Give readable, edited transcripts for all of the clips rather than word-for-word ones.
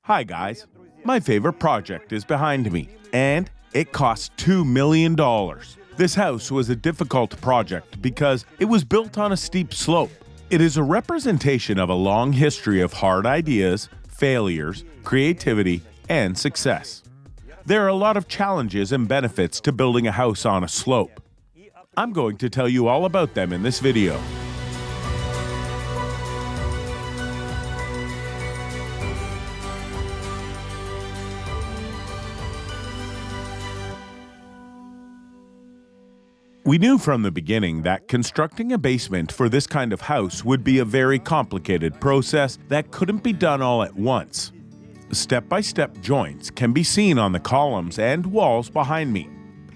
Hi guys, my favorite project is behind me, and it cost $2 million. This house was a difficult project because it was built on a steep slope. It is a representation of a long history of hard ideas, failures, creativity, and success. There are a lot of challenges and benefits to building a house on a slope. I'm going to tell you all about them in this video. We knew from the beginning that constructing a basement for this kind of house would be a very complicated process that couldn't be done all at once. Step-by-step joints can be seen on the columns and walls behind me.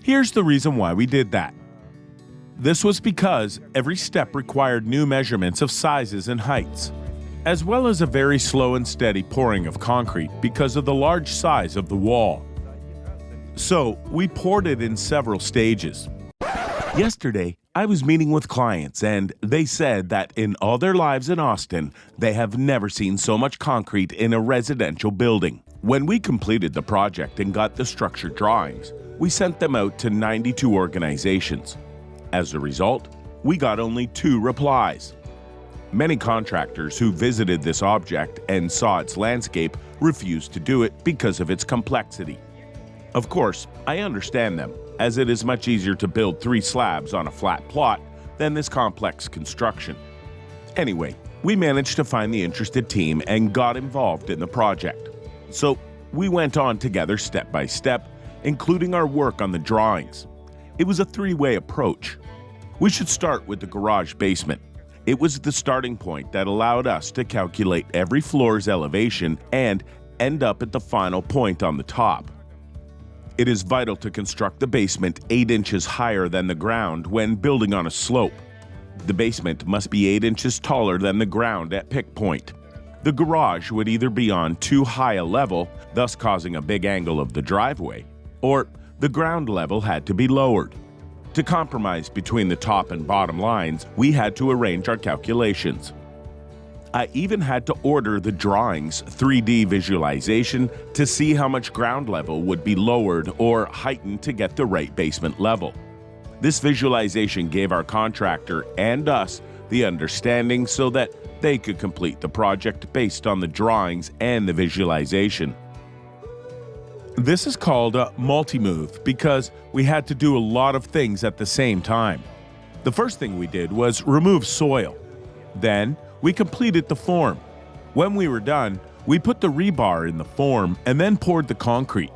Here's the reason why we did that. This was because every step required new measurements of sizes and heights, as well as a very slow and steady pouring of concrete because of the large size of the wall. So we poured it in several stages. Yesterday, I was meeting with clients and they said that in all their lives in Austin, they have never seen so much concrete in a residential building. When we completed the project and got the structure drawings, we sent them out to 92 organizations. As a result, we got only 2 replies. Many contractors who visited this object and saw its landscape refused to do it because of its complexity. Of course, I understand them, as it is much easier to build 3 slabs on a flat plot than this complex construction. Anyway, we managed to find the interested team and got involved in the project. So we went on together step by step, including our work on the drawings. It was a 3-way approach. We should start with the garage basement. It was the starting point that allowed us to calculate every floor's elevation and end up at the final point on the top. It is vital to construct the basement 8 inches higher than the ground when building on a slope. The basement must be 8 inches taller than the ground at pick point. The garage would either be on too high a level, thus causing a big angle of the driveway, or the ground level had to be lowered. To compromise between the top and bottom lines, we had to arrange our calculations. I even had to order the drawings 3D visualization to see how much ground level would be lowered or heightened to get the right basement level. This visualization gave our contractor and us the understanding so that they could complete the project based on the drawings and the visualization. This is called a multi-move because we had to do a lot of things at the same time. The first thing we did was remove soil. Then, we completed the form. When we were done, we put the rebar in the form and then poured the concrete.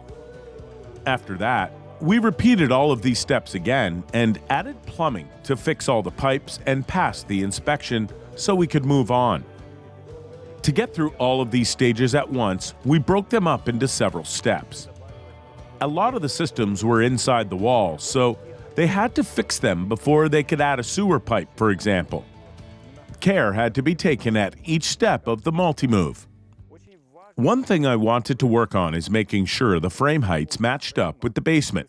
After that, we repeated all of these steps again and added plumbing to fix all the pipes and pass the inspection so we could move on. To get through all of these stages at once, we broke them up into several steps. A lot of the systems were inside the wall, so they had to fix them before they could add a sewer pipe, for example. Care had to be taken at each step of the multi-move. One thing I wanted to work on is making sure the frame heights matched up with the basement.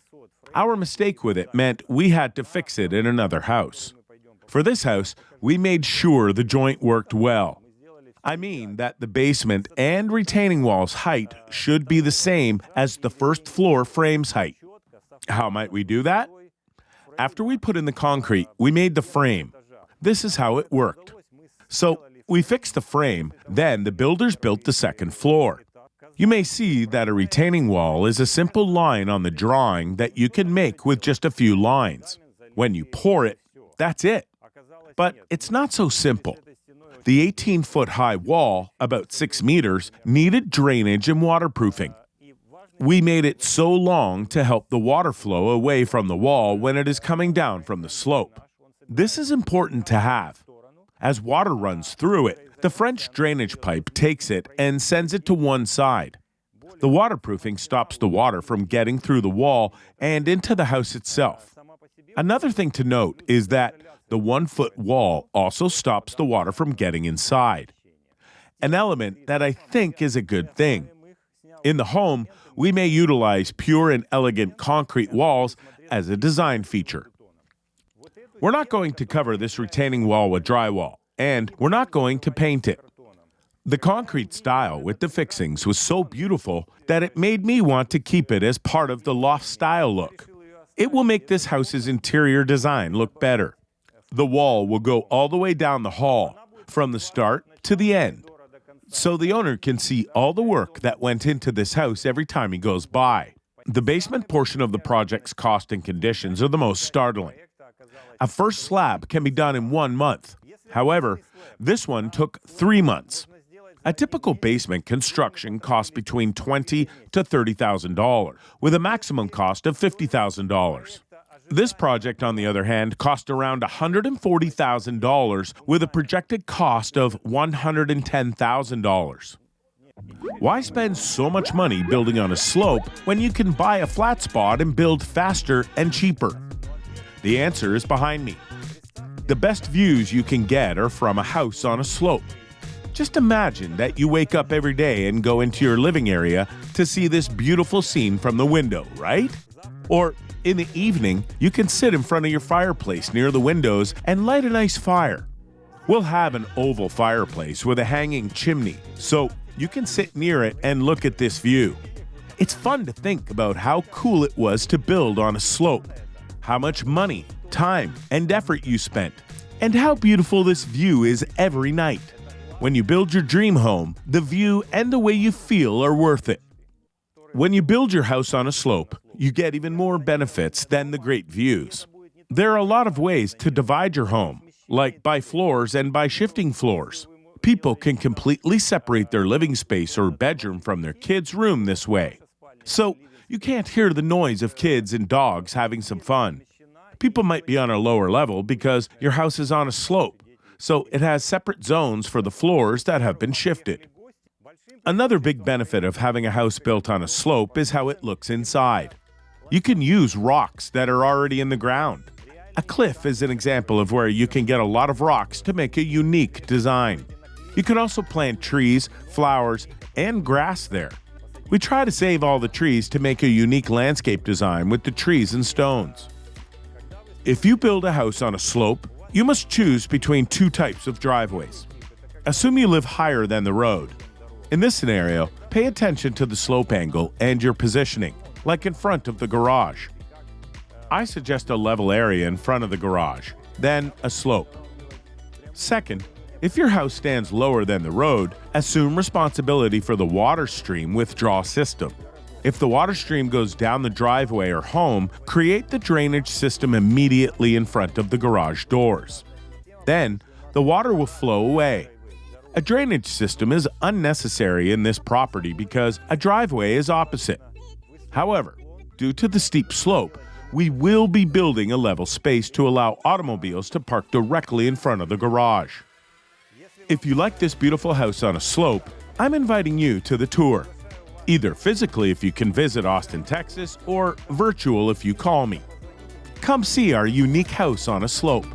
Our mistake with it meant we had to fix it in another house. For this house, we made sure the joint worked well. I mean that the basement and retaining wall's height should be the same as the first floor frame's height. How might we do that? After we put in the concrete, we made the frame. This is how it worked. So we fixed the frame, then the builders built the second floor. You may see that a retaining wall is a simple line on the drawing that you can make with just a few lines. When you pour it, that's it. But it's not so simple. The 18-foot high wall, about 6 meters, needed drainage and waterproofing. We made it so long to help the water flow away from the wall when it is coming down from the slope. This is important to have. As water runs through it, the French drainage pipe takes it and sends it to one side. The waterproofing stops the water from getting through the wall and into the house itself. Another thing to note is that the 1-foot wall also stops the water from getting inside. An element that I think is a good thing. In the home, we may utilize pure and elegant concrete walls as a design feature. We're not going to cover this retaining wall with drywall, and we're not going to paint it. The concrete style with the fixings was so beautiful that it made me want to keep it as part of the loft style look. It will make this house's interior design look better. The wall will go all the way down the hall, from the start to the end, so the owner can see all the work that went into this house every time he goes by. The basement portion of the project's cost and conditions are the most startling. A first slab can be done in 1 month. However, this one took 3 months. A typical basement construction costs between $20,000 to $30,000, with a maximum cost of $50,000. This project, on the other hand, cost around $140,000 with a projected cost of $110,000. Why spend so much money building on a slope when you can buy a flat spot and build faster and cheaper? The answer is behind me. The best views you can get are from a house on a slope. Just imagine that you wake up every day and go into your living area to see this beautiful scene from the window, right? Or in the evening, you can sit in front of your fireplace near the windows and light a nice fire. We'll have an oval fireplace with a hanging chimney, so you can sit near it and look at this view. It's fun to think about how cool it was to build on a slope, how much money, time, and effort you spent, and how beautiful this view is every night. When you build your dream home, the view and the way you feel are worth it. When you build your house on a slope, you get even more benefits than the great views. There are a lot of ways to divide your home, like by floors and by shifting floors. People can completely separate their living space or bedroom from their kids' room this way. So you can't hear the noise of kids and dogs having some fun. People might be on a lower level because your house is on a slope, so it has separate zones for the floors that have been shifted. Another big benefit of having a house built on a slope is how it looks inside. You can use rocks that are already in the ground. A cliff is an example of where you can get a lot of rocks to make a unique design. You can also plant trees, flowers, and grass there. We try to save all the trees to make a unique landscape design with the trees and stones. If you build a house on a slope, you must choose between 2 types of driveways. Assume you live higher than the road. In this scenario, pay attention to the slope angle and your positioning, like in front of the garage. I suggest a level area in front of the garage, then a slope. Second, if your house stands lower than the road, assume responsibility for the water stream withdrawal system. If the water stream goes down the driveway or home, create the drainage system immediately in front of the garage doors. Then, the water will flow away. A drainage system is unnecessary in this property because a driveway is opposite. However, due to the steep slope, we will be building a level space to allow automobiles to park directly in front of the garage. If you like this beautiful house on a slope, I'm inviting you to the tour. Either physically if you can visit Austin, Texas, or virtual if you call me. Come see our unique house on a slope.